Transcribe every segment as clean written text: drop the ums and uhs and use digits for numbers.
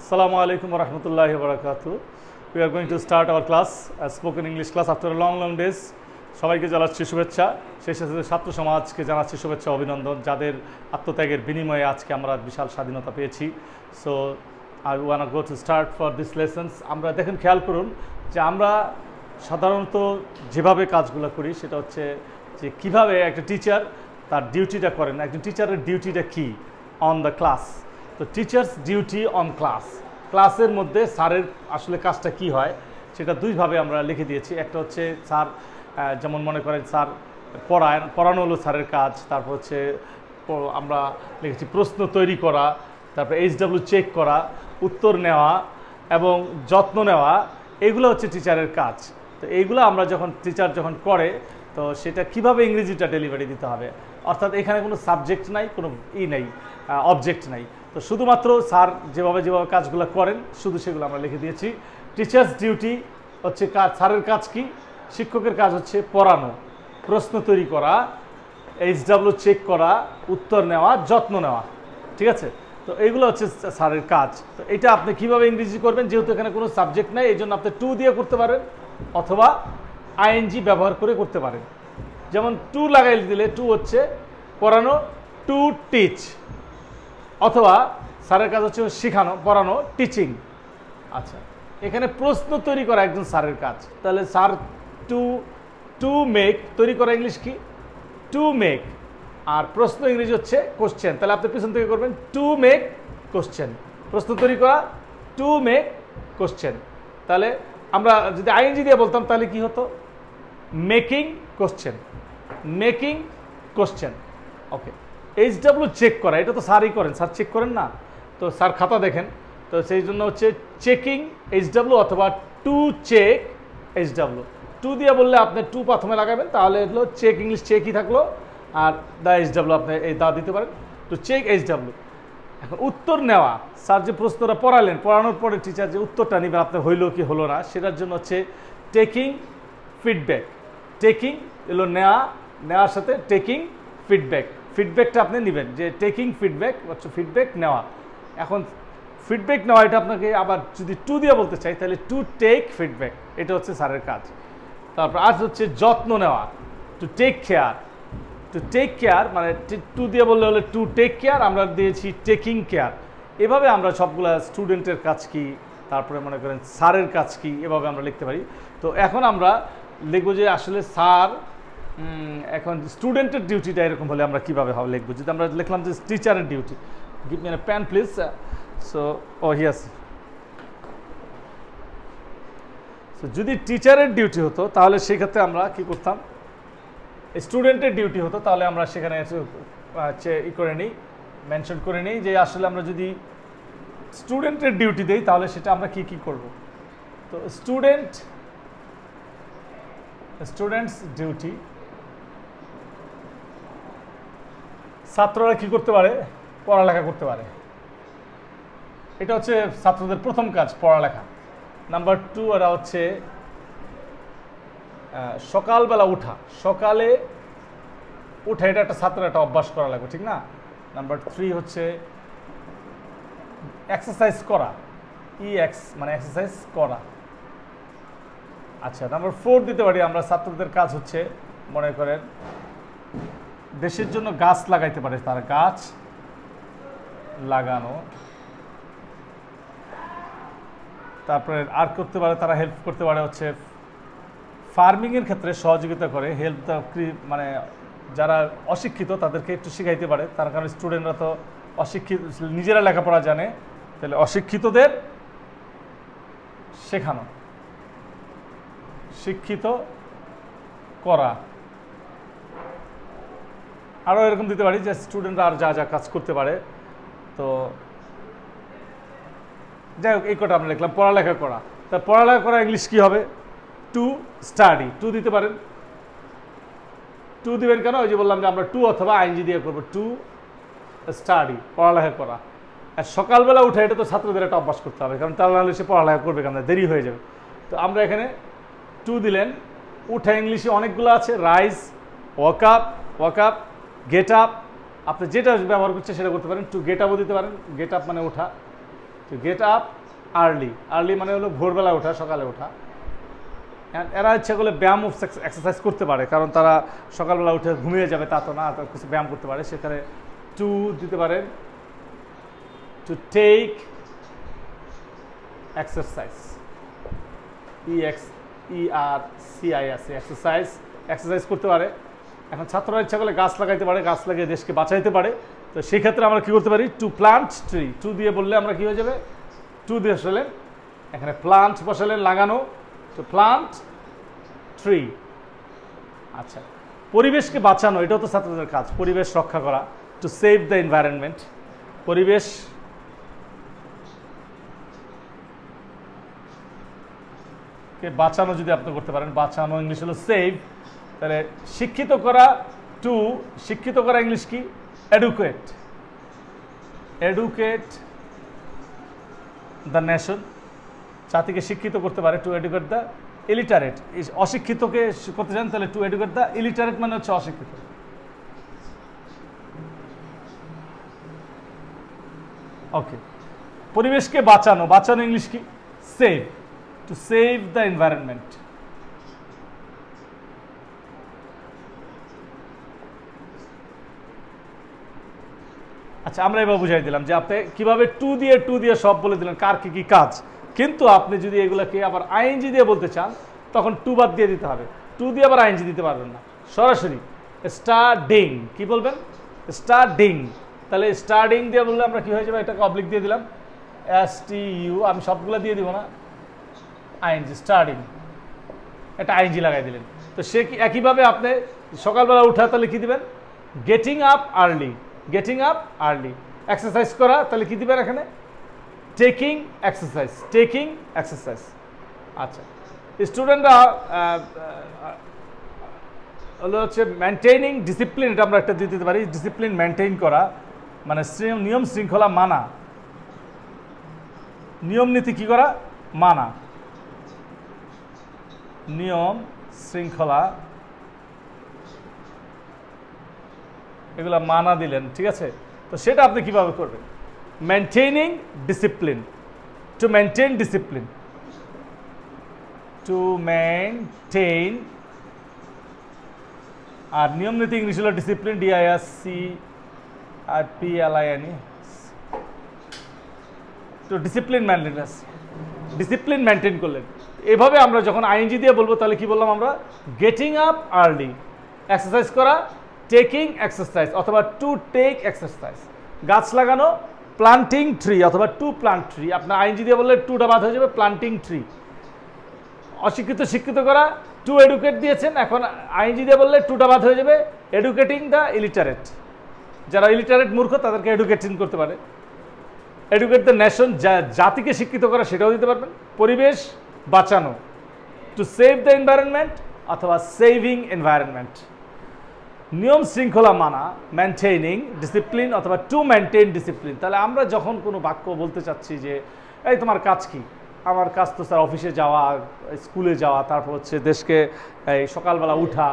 Assalamu alaikum wa rahmatullahi wa barakatuh. We are going to start our class, a spoken English class after a long days. সবাইকে জানাচ্ছি শুভেচ্ছা, সেই সাথে ছাত্র সমাজকে জানাচ্ছি শুভেচ্ছা অভিনন্দন, যাদের আত্মত্যাগের বিনিময়ে আজকে আমরা বিশাল স্বাধীনতা পেয়েছি। So I want go to start for this lessons. আমরা দেখেন, খেয়াল করুন যে আমরা সাধারণত যেভাবে কাজগুলো করি সেটা হচ্ছে যে কীভাবে একটা টিচার তার ডিউটিটা করেন। একজন টিচারের ডিউটিটা কী অন দ্য ক্লাস। তো টিচার্স ডিউটি অন ক্লাস, ক্লাসের মধ্যে স্যারের আসলে কাজটা কি হয় সেটা দুইভাবে আমরা লিখে দিয়েছি। একটা হচ্ছে স্যার যেমন মনে করেন স্যার পড়ানো হলো স্যারের কাজ, তারপর হচ্ছে আমরা লিখেছি প্রশ্ন তৈরি করা, তারপর HW চেক করা, উত্তর নেওয়া এবং যত্ন নেওয়া, এগুলো হচ্ছে টিচারের কাজ। তো এইগুলো আমরা টিচার যখন করে তো সেটা কিভাবে ইংরেজিটা ডেলিভারি দিতে হবে, অর্থাৎ এখানে কোনো সাবজেক্ট নাই, কোনো নেই, অবজেক্ট নাই। তো শুধুমাত্র স্যার যেভাবে কাজগুলো করেন শুধু সেগুলো আমরা লিখে দিয়েছি। টিচার্স ডিউটি হচ্ছে কাজ, স্যারের কাজ কি, শিক্ষকের কাজ হচ্ছে পড়ানো, প্রশ্ন তৈরি করা, HW চেক করা, উত্তর নেওয়া, যত্ন নেওয়া। ঠিক আছে, তো এইগুলো হচ্ছে স্যারের কাজ। তো এটা আপনি কিভাবে ইংরেজি করবেন, যেহেতু এখানে কোনো সাবজেক্ট নাই এই জন্য আপনি টু দিয়ে করতে পারেন অথবা ING ব্যবহার করে করতে পারেন। যেমন টু লাগাই দিলে টু হচ্ছে পড়ানো, টু টিচ, অথবা স্যারের কাজ হচ্ছে শেখানো, পড়ানো, টিচিং। আচ্ছা, এখানে প্রশ্ন তৈরি করা একজন স্যারের কাজ, তাহলে স্যার টু মেক, তৈরি করা ইংলিশ কি টু মেক, আর প্রশ্ন ইংরেজি হচ্ছে কোশ্চেন। তাহলে আপনি পিছন থেকে করবেন টু মেক কোশ্চেন, প্রশ্ন তৈরি করা, টু মেক কোশ্চেন। তাহলে আমরা যদি ING দিয়ে বলতাম তাহলে কি হতো, মেকিং কোশ্চেন, মেকিং কোশ্চেন। ওকে, HW চেক করা, এটা তো স্যারই করেন, স্যার চেক করেন না, তো স্যার খাতা দেখেন, তো সেই জন্য হচ্ছে চেকিং HW অথবা টু চেক HW। টু দিয়ে বললে আপনি টু প্রথমে লাগাবেন, তাহলে হলো চেক, ইংলিশ চেকই থাকলো, আর দ্য HW আপনি এই দা দিতে পারেন, টু চেক HW। এখন উত্তর নেওয়া, স্যার যে প্রশ্নটা পড়ালেন, পড়ানোর পরে টিচার যে উত্তরটা নেবেন আপনার হইলো কি হলো না সেটার জন্য হচ্ছে টেকিং ফিডব্যাক। টেকিং এলো নেওয়া, নেওয়ার সাথে টেকিং ফিডব্যাক, ফিডব্যাকটা আপনি নেবেন, যে টেকিং ফিডব্যাক হচ্ছে ফিডব্যাক নেওয়া। এখন ফিডব্যাক নেওয়া এটা আপনাকে আবার যদি টু দিয়ে বলতে চাই তাহলে টু টেক ফিডব্যাক, এটা হচ্ছে স্যারের কাজ। তারপর আজ হচ্ছে যত্ন নেওয়া, to take care, to take care মানে টু দিয়ে বললে হলে টু টেক কেয়ার, আমরা দিয়েছি টেকিং কেয়ার। এভাবে আমরা সবগুলা স্টুডেন্টের কাজ কি, তারপরে মনে করেন স্যারের কাজ কি, এভাবে আমরা লিখতে পারি। তো এখন আমরা লিখবো যে আসলে স্যার এখন স্টুডেন্টের ডিউটিটা এরকম হলে আমরা কীভাবে লিখবো। যদি আমরা লিখলাম যে টিচারের duty, give me a pen please. So here's, so যদি টিচারের ডিউটি হতো তাহলে সেক্ষেত্রে আমরা কি করতাম, স্টুডেন্টের ডিউটি হতো, তাহলে আমরা সেখানে করে নিই, মেনশন করে নিই যে আসলে আমরা যদি স্টুডেন্টের ডিউটি দেই তাহলে সেটা আমরা কি করব। তো স্টুডেন্টস ডিউটি, ছাত্ররা কি করতে পারে, পড়ালেখা করতে পারে, এটা হচ্ছে ছাত্রদের প্রথম কাজ পড়ালেখা। নাম্বার টু, এরা হচ্ছে সকালবেলা উঠা, সকালে উঠে, এটা একটা ছাত্রের একটা অভ্যাস করা লাগবে, ঠিক না। নাম্বার থ্রি হচ্ছে এক্সারসাইজ করা, EX মানে এক্সারসাইজ করা। আচ্ছা, নাম্বার ফোর দিতে পারি আমরা, ছাত্রদের কাজ হচ্ছে মনে করেন দেশের জন্য গাছ লাগাইতে পারে, তারা গাছ লাগানো। তারপরে আর করতে পারে, তারা হেল্প করতে পারে হচ্ছে ফার্মিংয়ের ক্ষেত্রে সহযোগিতা করে, হেল্প মানে যারা অশিক্ষিত তাদেরকে একটু শিখাইতে পারে, তার কারণে স্টুডেন্টরা তো অশিক্ষিত, নিজেরা লেখাপড়া জানে, তাহলে অশিক্ষিতদের শেখানো, শিক্ষিত করা। আরও এরকম দিতে পারি যে স্টুডেন্টরা আর যা কাজ করতে পারে। তো যাই হোক, এই কটা আমরা লিখলাম, পড়ালেখা করা। তা পড়ালেখা করা ইংলিশ কী হবে, টু স্টাডি, টু দিতে পারেন। টু দিবেন কেন, ওই যে বললাম যে আমরা টু অথবা ING দিয়ে করবো, টু স্টাডি, পড়ালেখা করা। আর সকালবেলা উঠে এটা তো ছাত্রদের একটা অভ্যাস করতে হবে, কারণ তাহলে সে পড়ালেখা করবে কেন, দেরি হয়ে যাবে। তো আমরা এখানে টু দিলেন। উঠা ইংলিশে অনেকগুলো আছে, rise, walk up, get up, আপনি যেটা ব্যবহার করছেন সেটা করতে পারেন। টু গেট আপও দিতে পারেন, গেট আপ মানে ওঠা, two get up early. Early মানে হলো ভোরবেলা ওঠা, সকালে ওঠা। এরা ইচ্ছা করলে ব্যায়াম এক্সারসাইজ করতে পারে, কারণ তারা সকালবেলা উঠে ঘুমিয়ে যাবে তা তো না, কিছু ব্যায়াম করতে পারে। সেখানে টু দিতে পারেন, to take exercise, EXERCIS, exercise, exercise করতে পারে। এখন ছাত্ররা ইচ্ছা করলে গাছ লাগাইতে পারে, গাছ লাগিয়ে দেশকে বাঁচাইতে পারে। তো সেই ক্ষেত্রে আমরা কী করতে পারি, টু প্লান্ট ট্রি। টু দিয়ে বললে আমরা কী হয়ে যাবে, টু দিয়ে বসালেন, এখানে প্লান্ট বসালেন, লাগানো, টু প্লান্ট ট্রি। আচ্ছা, পরিবেশকে বাঁচানো, এটাও তো ছাত্রদের কাজ, পরিবেশ রক্ষা করা, টু সেভ দ্য এনভায়রনমেন্ট। পরিবেশ কে বাঁচানো যদি আপনি করতে পারেন, বাঁচানো ইংলিশ হলো সেভ। তাহলে শিক্ষিত করা, টু শিক্ষিত করা ইংলিশ কি, এডুকেট। এডুকেট দ্য নেশন, জাতিকে শিক্ষিত করতে পারে, টু এডুকেট দ্য ইলিটারেট। অশিক্ষিতকে করতে চান তাহলে টু এডুকেট দ্য ইলিটারেট মানে হচ্ছে অশিক্ষিত। ওকে, পরিবেশকে বাঁচানো, বাঁচানো ইংলিশ কি, save, to save the environment. আচ্ছা, আমরা এবার বুঝাই দিলাম যে আপনি কিভাবে টু দিয়ে সব বলে দিলেন কার কি কি কাজ। কিন্তু আপনি যদি এগুলোকে আবার আইএনজি দিয়ে বলতে চান তখন টু বাদ দিয়ে দিতে হবে, টু দিয়ে আবার আইএনজি দিতে পারবেন না। সরাসরি স্টার্টিং, কি বলবেন, স্টার্টিং। তাহলে স্টার্টিং দিয়ে বললে আমরা কি হয়ে যাবে, এটাকে অবলিক দিয়ে দিলাম, STU, আমি সবগুলো দিয়ে দিব না, আইএনজি, স্টার্টিং, এটা আইএনজি লাগাই দিলেন। তো সে কি একইভাবে আপনি সকালবেলা উঠা তাহলে কি দিবেন, getting up early, getting up early. Exercise করা তাহলে কি দিবেন এখানে, টেকিং এক্সারসাইজ, টেকিং এক্সারসাইজ। আচ্ছা, স্টুডেন্টরা হলো হচ্ছে মেনটেনিং ডিসিপ্লিন, এটা আমরা একটা দিয়ে দিতে পারি, ডিসিপ্লিন মেনটেন করা মানে নিয়ম শৃঙ্খলা মানা, নিয়ম নীতি কি করা, মানা, নিয়ম শৃঙ্খলা এগুলা মানা দিলেন, ঠিক আছে। তো সেটা আপনি কিভাবে করবেন, maintaining discipline, to maintain discipline, to maintain. আর নিয়ম নীতি ইংলিশ হলো ডিসিপ্লিন, DISCIPLIN, তো ডিসিপ্লিন মেনটেন্যান্স, ডিসিপ্লিন মেনটেন করলেন। এভাবে আমরা যখন আইএনজি দিয়ে বলবো তাহলে কি বললাম আমরা, গেটিং আপ আর্লি, এক্সারসাইজ করা, টেকিং এক্সারসাইজ অথবা টু টেক এক্সারসাইজ। গাছ লাগানো, প্লান্টিং ট্রি অথবা টু প্লান্ট ট্রি। আপনার আইএনজি দিয়ে বললে টুটা বাদ হয়ে যাবে, প্লান্টিং ট্রি। অশিক্ষিত শিক্ষিত করা, টু এডুকেট দিয়েছেন, এখন আইএনজি দিয়ে বললে টুটা বাদ হয়ে যাবে, এডুকেটিং দ্য ইলিটারেট। যারা ইলিটারেট মূর্খ তাদেরকে এডুকেটিং করতে পারে, এডুকেট দ্য নেশন, জাতিকে শিক্ষিত করা সেটাও দিতে পারবেন। পরিবেশ বাঁচানো, টু সেভ দ্য এনভায়রনমেন্ট অথবা সেভিং এনভায়রনমেন্ট। নিয়ম শৃঙ্খলা মানা, মেনটেনিং ডিসিপ্লিন অথবা টু মেনটেন ডিসিপ্লিন। তাহলে আমরা যখন কোনো বাক্য বলতে চাচ্ছি যে এই তোমার কাজ কি, আমার কাজ তো স্যার অফিসে যাওয়া, স্কুলে যাওয়া, তারপর হচ্ছে দেশকে এই সকালবেলা উঠা,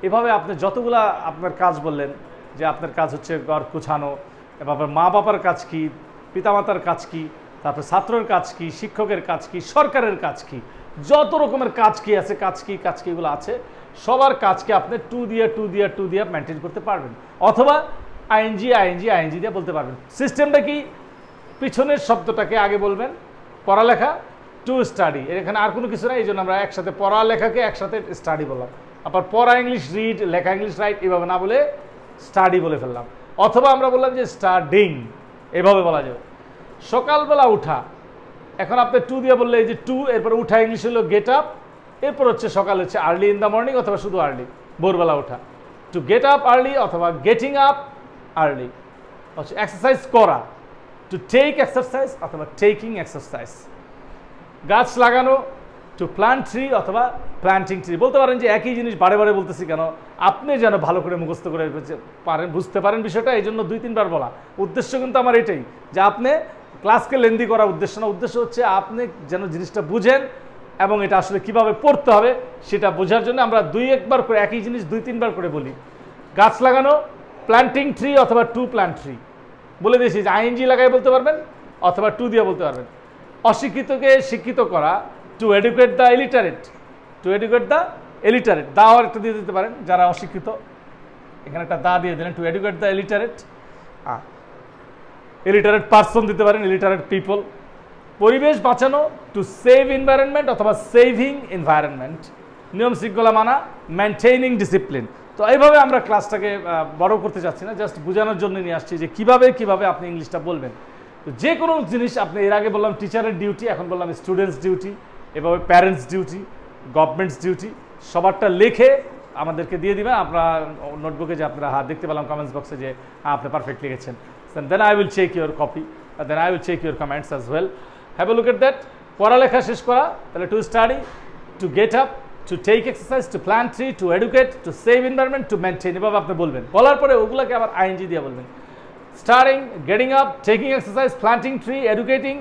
এভাবে আপনি যতগুলা আপনার কাজ বললেন যে আপনার কাজ হচ্ছে ঘর গুছানো, এভাবে মা বাবার কাজ কি, পিতামাতার কাজ কি, তারপর ছাত্রের কাজ কি, শিক্ষকের কাজ কি, সরকারের কাজ কি, যত রকমের কাজ কি আছে, কাজ কি এগুলো আছে, সবার কাজকে আপনি টু দিয়ে মেনটেন করতে পারবেন। অথবা আইএনজি দিয়ে বলতে পারবেন। সিস্টেমটা কি, পিছনের শব্দটাকে আগে বলবেন, পড়ালেখা, টু স্টাডি, এখানে আর কোনো কিছু নাই, এই জন্য আমরা একসাথে পড়ালেখাকে একসাথে স্টাডি বললাম। আবার পড়া ইংলিশ রিড, লেখা ইংলিশ রাইট, এভাবে না বলে স্টাডি বলে ফেললাম। অথবা আমরা বললাম যে স্টাডিং, এভাবে বলা যাবে। সকালবেলা উঠা, এখন আপনি টু দিয়ে বললে এই যে টু, এরপরে উঠা ইংলিশ হলো গেট আপ, এরপর হচ্ছে সকাল হচ্ছে আর্লি ইন দ্য মর্নিং অথবা শুধু আর্লি, ভোরবেলা ওঠা, টু গেট আপ আর্লি অথবা গেটিং আপ আর্লি। হচ্ছে এক্সারসাইজ করা, টু টেক এক্সারসাইজ অথবা টেকিং এক্সারসাইজ। গাছ লাগানো, টু প্লান্ট ট্রি অথবা প্লান্টিং ট্রি। বলতে পারেন যে একই জিনিস বারে বারে বলতেছি কেন, আপনি যেন ভালো করে মুখস্থ করে পারেন, বুঝতে পারেন বিষয়টা, এই জন্য 2-3 বার বলা। উদ্দেশ্য কিন্তু আমার এটাই যে আপনি ক্লাসকে লেন্দি করা উদ্দেশ্য না, উদ্দেশ্য হচ্ছে আপনি যেন জিনিসটা বুঝেন এবং এটা আসলে কিভাবে পড়তে হবে সেটা বোঝার জন্য আমরা 2-1 বার করে একই জিনিস 2-3 বার করে বলি। গাছ লাগানো, প্ল্যান্টিং ট্রি অথবা টু প্ল্যান্ট ট্রি বলে দিয়েছি যে আইএনজি লাগাই বলতে পারবেন, অথবা টু দিয়ে বলতে পারবেন। অশিক্ষিতকে শিক্ষিত করা, two educate the illiterate, two educate the illiterate, দাও একটা দিয়ে দিতে পারেন যারা অশিক্ষিত, এখানে একটা দা দিয়ে দিলেন, two educate the illiterate, illiterate person দিতে পারেন, ইলিটারেট পিপল। পরিবেশ বাঁচানো, টু সেভ এনভায়রনমেন্ট অথবা সেভিং এনভায়রনমেন্ট। নিয়ম শৃঙ্খলা মানা, মেনটেইনিং ডিসিপ্লিন। তো এইভাবে আমরা ক্লাসটাকে বড় করতে চাচ্ছি না, জাস্ট বোঝানোর জন্য নিয়ে আসছি যে কিভাবে আপনি ইংলিশটা বলবেন। তো যে কোনো জিনিস আপনি এর আগে বললাম টিচারের ডিউটি, এখন বললাম স্টুডেন্টস ডিউটি, এভাবে প্যারেন্টস ডিউটি, গভর্নমেন্টস ডিউটি, সবারটা লিখে আমাদেরকে দিয়ে দিবেন আপনার নোটবুকে, যে আপনারা দেখতে পেলাম কমেন্টস বক্সে যে আপনি পারফেক্ট লিখেছেন। Then I will check your copy, then I will check your comments as well. Have a look at that. পড়ালেখা শেষ করা, তাহলে to study, to get up, to take exercise, to plant tree, to educate, to save environment, to maintain, এভাবে আপনি বলবেন। বলার পরে ওগুলোকে আবার আইএনজি দিয়ে বলবেন। Starting, getting up, taking exercise, planting tree, educating,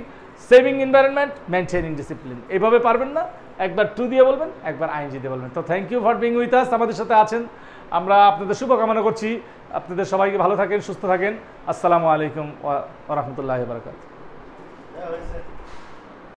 saving environment, maintaining discipline. এইভাবে পারবেন না, একবার টু দিয়ে বলবেন, একবার আইএনজি দিয়ে বলবেন। তো thank you for being with us, আমাদের সাথে আছেন। আমরা আপনাদের শুভকামনা করছি, আপনাদের সবাইকে ভালো থাকেন, সুস্থ থাকেন। আসসালামু আলাইকুম ওয়া রাহমাতুল্লাহি ওয়া বারাকাতুহু।